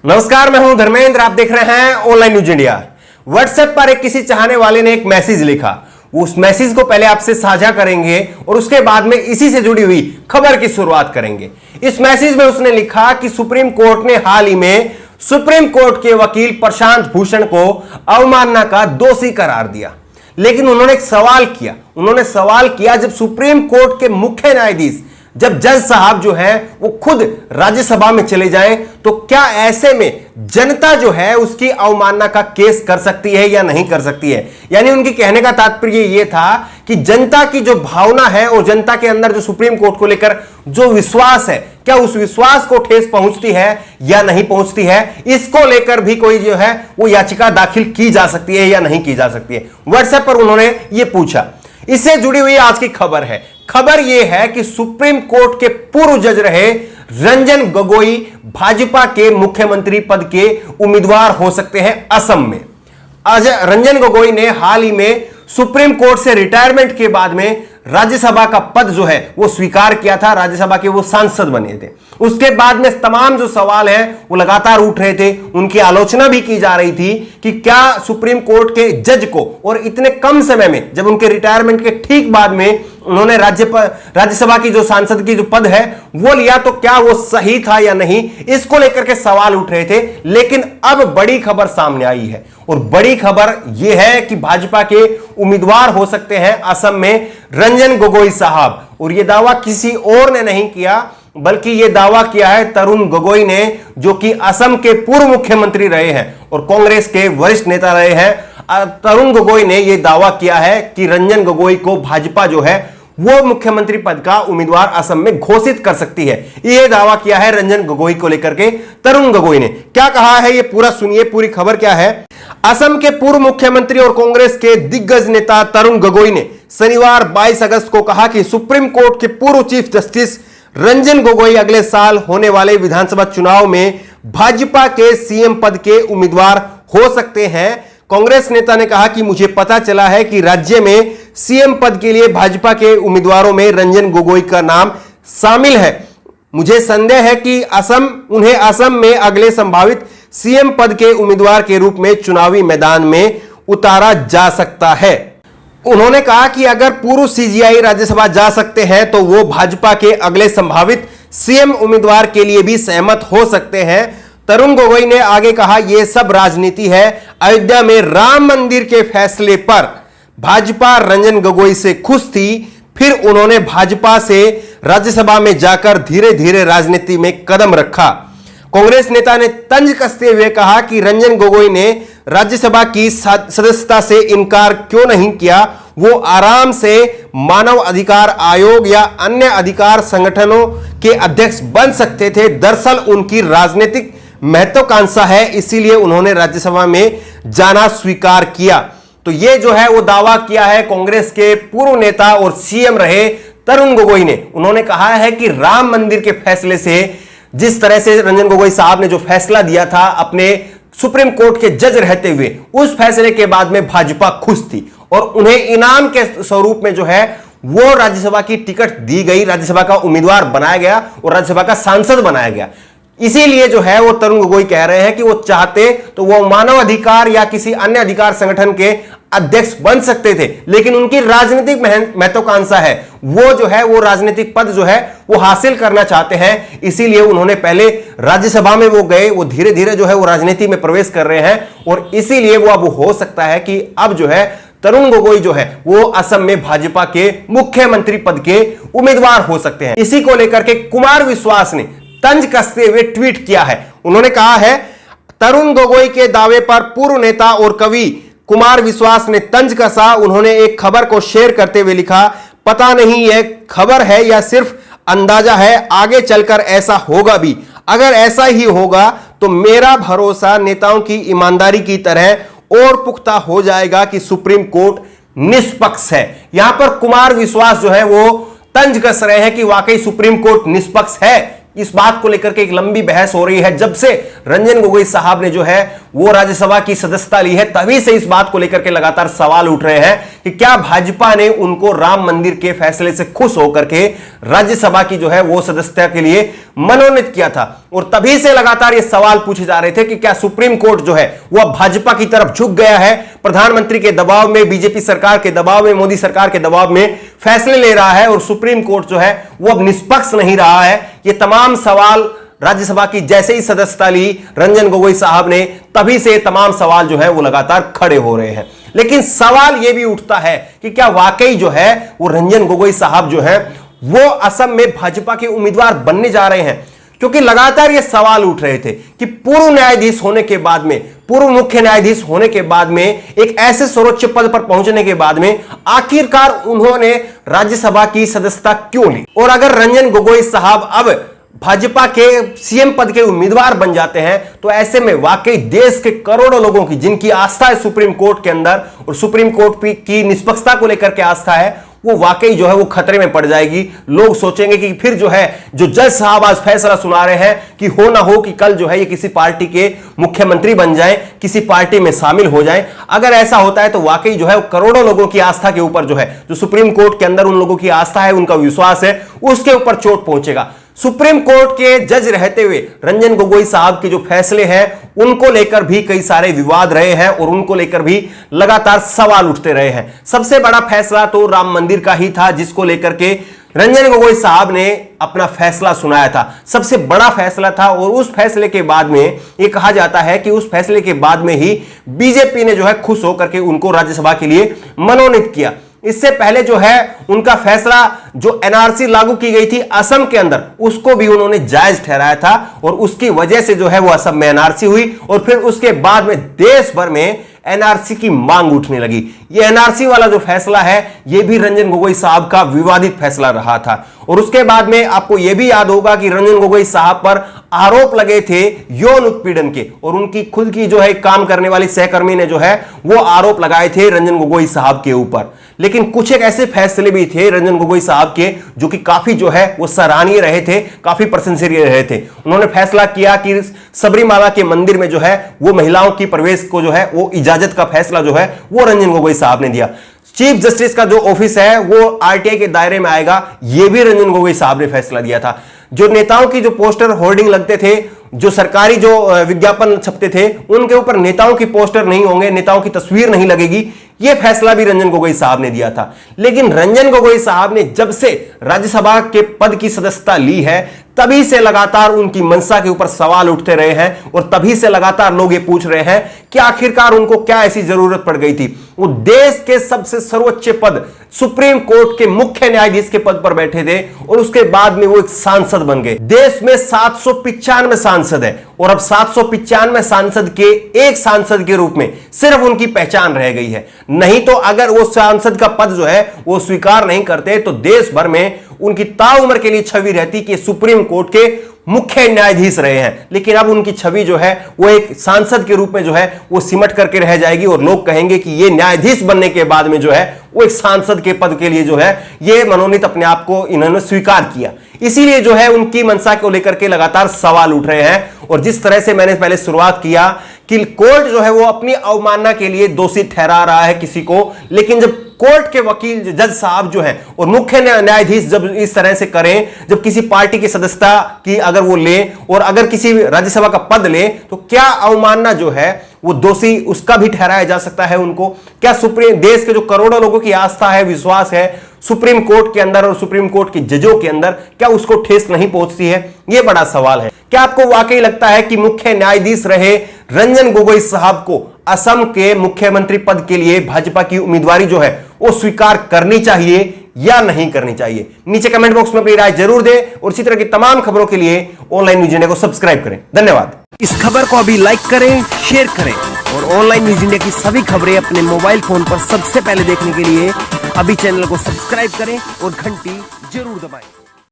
नमस्कार, मैं हूं धर्मेंद्र। आप देख रहे हैं ऑनलाइन न्यूज इंडिया। व्हाट्सएप पर एक किसी चाहने वाले ने एक मैसेज लिखा। उस मैसेज को पहले आपसे साझा करेंगे और उसके बाद में इसी से जुड़ी हुई खबर की शुरुआत करेंगे। इस मैसेज में उसने लिखा कि सुप्रीम कोर्ट ने हाल ही में सुप्रीम कोर्ट के वकील प्रशांत भूषण को अवमानना का दोषी करार दिया। लेकिन उन्होंने एक सवाल किया, जब सुप्रीम कोर्ट के मुख्य न्यायाधीश, जब जज साहब जो है वो खुद राज्यसभा में चले जाएं, तो क्या ऐसे में जनता जो है उसकी अवमानना का केस कर सकती है या नहीं कर सकती है? यानी उनके कहने का तात्पर्य ये था कि जनता की जो भावना है और जनता के अंदर जो सुप्रीम कोर्ट को लेकर जो विश्वास है, क्या उस विश्वास को ठेस पहुंचती है या नहीं पहुंचती है, इसको लेकर भी कोई जो है वो याचिका दाखिल की जा सकती है या नहीं की जा सकती है। व्हाट्सएप पर उन्होंने ये पूछा। इससे जुड़ी हुई आज की खबर यह है कि सुप्रीम कोर्ट के पूर्व जज रहे रंजन गोगोई भाजपा के मुख्यमंत्री पद के उम्मीदवार हो सकते हैं असम में। आज रंजन गोगोई ने हाल ही में सुप्रीम कोर्ट से रिटायरमेंट के बाद में राज्यसभा का पद जो है वो स्वीकार किया था। राज्यसभा के वो सांसद बने थे। उसके बाद में तमाम जो सवाल हैं वो लगातार उठ रहे थे। उनकी आलोचना भी की जा रही थी कि क्या सुप्रीम कोर्ट के जज को, और इतने कम समय में, जब उनके रिटायरमेंट के ठीक बाद में उन्होंने राज्यसभा की जो सांसद की जो पद है वो लिया, तो क्या वो सही था या नहीं, इसको लेकर के सवाल उठ रहे थे। लेकिन अब बड़ी खबर सामने आई है और बड़ी खबर यह है कि भाजपा के उम्मीदवार हो सकते हैं असम में रंजन गोगोई साहब। और यह दावा किसी और ने नहीं किया, बल्कि यह दावा किया है तरुण गोगोई ने, जो कि असम के पूर्व मुख्यमंत्री रहे हैं और कांग्रेस के वरिष्ठ नेता रहे हैं। तरुण गोगोई ने यह दावा किया है कि रंजन गोगोई को भाजपा जो है वो मुख्यमंत्री पद का उम्मीदवार असम में घोषित कर सकती है। यह दावा किया है रंजन गोगोई को लेकर के तरुण गोगोई ने। क्या कहा है ये पूरा सुनिए, पूरी खबर क्या है। असम के पूर्व मुख्यमंत्री और कांग्रेस के दिग्गज नेता तरुण गोगोई ने शनिवार 22 अगस्त को कहा कि सुप्रीम कोर्ट के पूर्व चीफ जस्टिस रंजन गोगोई अगले साल होने वाले विधानसभा चुनाव में भाजपा के सीएम पद के उम्मीदवार हो सकते हैं। कांग्रेस नेता ने कहा कि मुझे पता चला है कि राज्य में सीएम पद के लिए भाजपा के उम्मीदवारों में रंजन गोगोई का नाम शामिल है। मुझे संदेह है कि उन्हें असम में अगले संभावित सीएम पद के उम्मीदवार के रूप में चुनावी मैदान में उतारा जा सकता है। उन्होंने कहा कि अगर पूर्व सीजीआई राज्यसभा जा सकते हैं तो वो भाजपा के अगले संभावित सीएम उम्मीदवार के लिए भी सहमत हो सकते हैं। तरुण गोगोई ने आगे कहा, यह सब राजनीति है। अयोध्या में राम मंदिर के फैसले पर भाजपा रंजन गोगोई से खुश थी, फिर उन्होंने भाजपा से राज्यसभा में जाकर धीरे धीरे राजनीति में कदम रखा। कांग्रेस नेता ने तंज कसते हुए कहा कि रंजन गोगोई ने राज्यसभा की सदस्यता से इनकार क्यों नहीं किया। वो आराम से मानव अधिकार आयोग या अन्य अधिकार संगठनों के अध्यक्ष बन सकते थे। दरअसल उनकी राजनीतिक महत्वाकांक्षा है, इसीलिए उन्होंने राज्यसभा में जाना स्वीकार किया। तो ये जो है वो दावा किया है कांग्रेस के पूर्व नेता और सीएम रहे तरुण गोगोई ने। उन्होंने कहा है कि राम मंदिर के फैसले से, जिस तरह से रंजन गोगोई साहब ने जो फैसला दिया था अपने सुप्रीम कोर्ट के जज रहते हुए, उस फैसले के बाद में भाजपा खुश थी और उन्हें इनाम के स्वरूप में जो है वो राज्यसभा की टिकट दी गई, राज्यसभा का उम्मीदवार बनाया गया और राज्यसभा का सांसद बनाया गया। इसीलिए जो है वो तरुण गोगोई कह रहे हैं कि वो चाहते तो वो मानव अधिकार या किसी अन्य अधिकार संगठन के अध्यक्ष बन सकते थे, लेकिन उनकी राजनीतिक महत्वाकांक्षा है, वो जो है वो राजनीतिक पद जो है वो हासिल करना चाहते हैं। इसीलिए उन्होंने पहले राज्यसभा में वो गए, वो धीरे धीरे जो है वो राजनीति में प्रवेश कर रहे हैं और इसीलिए वो अब हो सकता है कि अब जो है तरुण गोगोई जो है वो असम में भाजपा के मुख्यमंत्री पद के उम्मीदवार हो सकते हैं। इसी को लेकर के कुमार विश्वास ने तंज कसते हुए ट्वीट किया है। उन्होंने कहा है, तरुण गोगोई के दावे पर पूर्व नेता और कवि कुमार विश्वास ने तंज कसा। उन्होंने एक खबर को शेयर करते हुए लिखा, पता नहीं यह खबर है या सिर्फ अंदाजा है, आगे चलकर ऐसा होगा भी। अगर ऐसा ही होगा तो मेरा भरोसा नेताओं की ईमानदारी की तरह और पुख्ता हो जाएगा कि सुप्रीम कोर्ट निष्पक्ष है। यहां पर कुमार विश्वास जो है वो तंज कस रहे हैं कि वाकई सुप्रीम कोर्ट निष्पक्ष है। इस बात को लेकर के एक लंबी बहस हो रही है जब से रंजन गोगोई साहब ने जो है वो राज्यसभा की सदस्यता ली है। तभी से इस बात को लेकर के लगातार सवाल उठ रहे हैं कि क्या भाजपा ने उनको राम मंदिर के फैसले से खुश होकर के राज्यसभा की जो है वो सदस्यता के लिए मनोनीत किया था। और तभी से लगातार ये सवाल पूछे जा रहे थे कि क्या सुप्रीम कोर्ट जो है वो अब भाजपा की तरफ झुक गया है, प्रधानमंत्री के दबाव में, बीजेपी सरकार के दबाव में, मोदी सरकार के दबाव में फैसले ले रहा है और सुप्रीम कोर्ट जो है वो अब निष्पक्ष नहीं रहा है। ये तमाम सवाल राज्यसभा की जैसे ही सदस्यता ली रंजन गोगोई साहब ने, तभी से तमाम सवाल जो है वो लगातार खड़े हो रहे हैं। लेकिन सवाल यह भी उठता है कि क्या वाकई जो है वो रंजन गोगोई साहब जो है वो असम में भाजपा के उम्मीदवार बनने जा रहे हैं? क्योंकि लगातार ये सवाल उठ रहे थे कि पूर्व न्यायाधीश होने के बाद में, पूर्व मुख्य न्यायाधीश होने के बाद में, एक ऐसे सर्वोच्च पद पर पहुंचने के बाद में आखिरकार उन्होंने राज्यसभा की सदस्यता क्यों ली? और अगर रंजन गोगोई साहब अब भाजपा के सीएम पद के उम्मीदवार बन जाते हैं तो ऐसे में वाकई देश के करोड़ों लोगों की, जिनकी आस्था है सुप्रीम कोर्ट के अंदर और सुप्रीम कोर्ट की निष्पक्षता को लेकर के आस्था है, वो वाकई जो है वो खतरे में पड़ जाएगी। लोग सोचेंगे कि फिर जो है जो जज साहब आज फैसला सुना रहे हैं कि हो ना हो कि कल जो है ये किसी पार्टी के मुख्यमंत्री बन जाएं, किसी पार्टी में शामिल हो जाएं। अगर ऐसा होता है तो वाकई जो है करोड़ों लोगों की आस्था के ऊपर जो है, जो सुप्रीम कोर्ट के अंदर उन लोगों की आस्था है, उनका विश्वास है, उसके ऊपर चोट पहुंचेगा। सुप्रीम कोर्ट के जज रहते हुए रंजन गोगोई साहब के जो फैसले हैं उनको लेकर भी कई सारे विवाद रहे हैं और उनको लेकर भी लगातार सवाल उठते रहे हैं। सबसे बड़ा फैसला तो राम मंदिर का ही था, जिसको लेकर के रंजन गोगोई साहब ने अपना फैसला सुनाया था। सबसे बड़ा फैसला था और उस फैसले के बाद में यह कहा जाता है कि उस फैसले के बाद में ही बीजेपी ने जो है खुश होकर के उनको राज्यसभा के लिए मनोनीत किया। इससे पहले जो है उनका फैसला, जो एनआरसी लागू की गई थी असम के अंदर, उसको भी उन्होंने जायज ठहराया था और उसकी वजह से जो है वो असम में एनआरसी हुई और फिर उसके बाद में देश भर में एनआरसी की मांग उठने लगी। ये एनआरसी वाला जो फैसला है ये भी रंजन गोगोई साहब का विवादित फैसला रहा था। और उसके बाद में आपको यह भी याद होगा कि रंजन गोगोई साहब पर आरोप लगे थे यौन उत्पीड़न के और उनकी खुद की जो है काम करने वाली सहकर्मी ने जो है वो आरोप लगाए थे रंजन गोगोई साहब के ऊपर। लेकिन कुछ एक ऐसे फैसले भी थे रंजन गोगोई साहब के जो कि काफी जो है वो सराहनीय रहे थे, काफी प्रशंसनीय रहे थे। उन्होंने फैसला किया कि सबरीमाला के मंदिर में जो है वो महिलाओं की प्रवेश को जो है वो इजाजत का फैसला जो है वो रंजन गोगोई साहब ने दिया। चीफ जस्टिस का जो ऑफिस है वो आरटीआई के दायरे में आएगा, ये भी रंजन गोगोई साहब ने फैसला दिया था। जो नेताओं की जो पोस्टर होर्डिंग लगते थे, जो सरकारी जो विज्ञापन छपते थे, उनके ऊपर नेताओं की पोस्टर नहीं होंगे, नेताओं की तस्वीर नहीं लगेगी, यह फैसला भी रंजन गोगोई साहब ने दिया था। लेकिन रंजन गोगोई साहब ने जब से राज्यसभा के पद की सदस्यता ली है तभी से लगातार उनकी मंशा के ऊपर सवाल उठते रहे हैं और तभी से लगातार लोग ये पूछ रहे हैं कि आखिरकार उनको क्या ऐसी जरूरत पड़ गई थी। वो देश के सबसे सर्वोच्च पद सुप्रीम कोर्ट के मुख्य न्यायाधीश के पद पर बैठे थे और उसके बाद में वो एक सांसद बन गए। देश में 795 सांसद है और अब 795 सांसद के एक सांसद के रूप में सिर्फ उनकी पहचान रह गई है। नहीं तो अगर वो सांसद का पद जो है वो स्वीकार नहीं करते तो देश भर में उनकी ताउम्र के लिए छवि रहती कि सुप्रीम कोर्ट के मुख्य न्यायाधीश रहे हैं। लेकिन अब उनकी छवि जो है वो एक सांसद के रूप में जो है वो सिमट करके रह जाएगी और लोग कहेंगे कि ये न्यायाधीश बनने के बाद में जो है वो एक सांसद के पद के लिए जो है ये मनोनीत अपने आप को इन्होंने स्वीकार किया। इसीलिए जो है उनकी मंशा को लेकर के लगातार सवाल उठ रहे हैं। और जिस तरह से मैंने पहले शुरुआत किया कि कोर्ट जो है वो अपनी अवमानना के लिए दोषी ठहरा रहा है किसी को, लेकिन जब कोर्ट के वकील जज साहब जो हैं और मुख्य न्यायाधीश जब इस तरह से करें, जब किसी पार्टी की सदस्यता की अगर वो ले और अगर किसी राज्यसभा का पद ले, तो क्या अवमानना जो है वो दोषी उसका भी ठहराया जा सकता है उनको? क्या सुप्रीम देश के जो करोड़ों लोगों की आस्था है, विश्वास है सुप्रीम कोर्ट के अंदर और सुप्रीम कोर्ट के जजों के अंदर, क्या उसको ठेस नहीं पहुंचती है? यह बड़ा सवाल है। क्या आपको वाकई लगता है कि मुख्य न्यायाधीश रहे रंजन गोगोई साहब को असम के मुख्यमंत्री पद के लिए भाजपा की उम्मीदवारी जो है वो स्वीकार करनी चाहिए या नहीं करनी चाहिए? नीचे कमेंट बॉक्स में अपनी राय जरूर दें और इसी तरह की तमाम खबरों के लिए ऑनलाइन न्यूज इंडिया को सब्सक्राइब करें। धन्यवाद। इस खबर को अभी लाइक करें, शेयर करें और ऑनलाइन न्यूज इंडिया की सभी खबरें अपने मोबाइल फोन पर सबसे पहले देखने के लिए अभी चैनल को सब्सक्राइब करें और घंटी जरूर दबाएं।